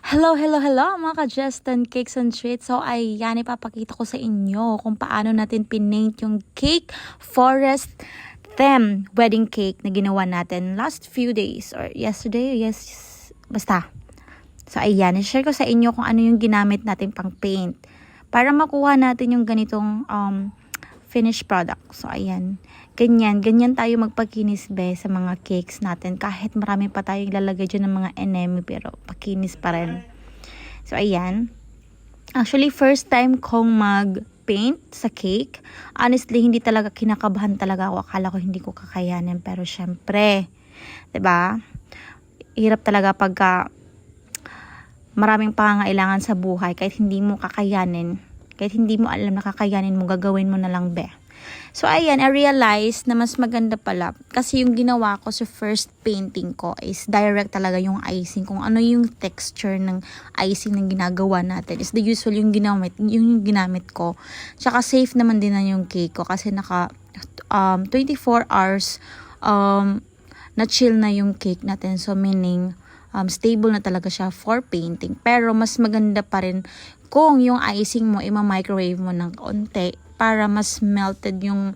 Hello, hello, hello mga ka-Justin Cakes and Treats. So ayan, ipapakita ko sa inyo kung paano natin pinaint yung cake forest theme wedding cake na ginawa natin last few days or yesterday, basta. So ayan, i-share ko sa inyo kung ano yung ginamit natin pang paint para makuha natin yung ganitong finished product. So ayan, ganyan tayo magpakinis sa mga cakes natin. Kahit marami pa tayong lalagay dyan ng mga enemy, pero pakinis pa rin. So ayan, actually first time kong mag-paint sa cake. Honestly, hindi talaga kinakabahan talaga ako. Akala ko hindi ko kakayanin, pero syempre, 'di ba? Hirap talaga pagka maraming pangangailangan sa buhay, kahit hindi mo kakayanin. Kahit hindi mo alam na kakayanin mo, gagawin mo na lang, be. So, ayan, I realized na mas maganda pala. Kasi yung ginawa ko sa first painting ko is direct talaga yung icing. Kung ano yung texture ng icing na ginagawa natin. Is the usual yung ginamit ko. Tsaka safe naman din na yung cake ko. Kasi naka 24 hours na chill na yung cake natin. So, meaning stable na talaga siya for painting. Pero mas maganda pa rin kung yung icing mo ima-microwave mo ng konti para mas melted yung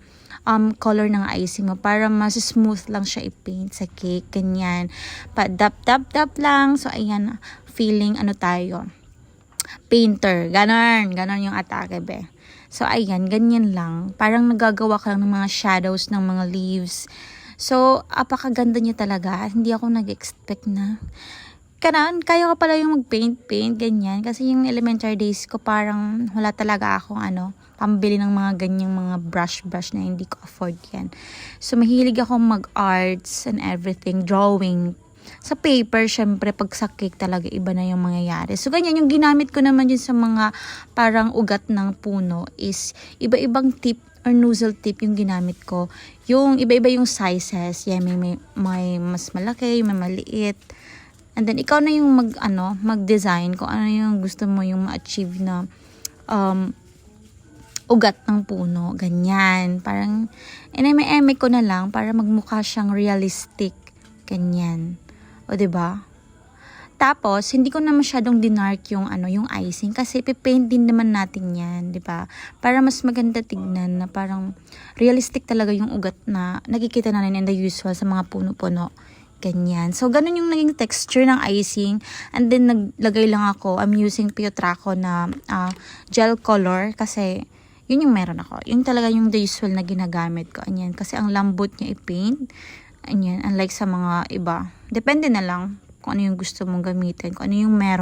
color ng icing mo, para mas smooth lang siya i-paint sa cake, ganyan. Pa-dap lang. So ayan, feeling ano tayo, painter, ganon yung atake, be. So ayan, ganyan lang, parang nagagawa ka lang ng mga shadows ng mga leaves. So apakaganda niya talaga. Hindi ako nag-expect na kaya ko pala yung mag-paint, ganyan. Kasi yung elementary days ko, parang wala talaga akong pambili ng mga ganyang mga brush na hindi ko afford yan. So, mahilig ako mag-arts and everything, drawing. Sa paper, syempre, pag sa cake talaga, iba na yung mangyayari. So, ganyan, yung ginamit ko naman yun sa mga parang ugat ng puno is iba-ibang tip or nozzle tip yung ginamit ko. Yung iba-iba yung sizes. Yeah, may mas malaki, may maliit. And then, ikaw na yung mag-design kung ano yung gusto mo yung ma-achieve na ugat ng puno. Ganyan. Parang, eme ko na lang para magmukha siyang realistic. Ganyan. O, diba? Tapos, hindi ko na masyadong dinark yung icing kasi pipaint din naman natin yan, 'di ba? Para mas maganda tignan na parang realistic talaga yung ugat na nakikita natin in the usual sa mga puno-puno. Ganyan. So, ganun yung naging texture ng icing. And then, naglagay lang ako. I'm using Piotraco na gel color kasi yun yung meron ako. Yun talaga yung the usual na ginagamit ko. Anyan. Kasi ang lambot niya i-paint. Anyan. Unlike sa mga iba. Depende na lang kung ano yung gusto mong gamitin. Kung ano yung meron.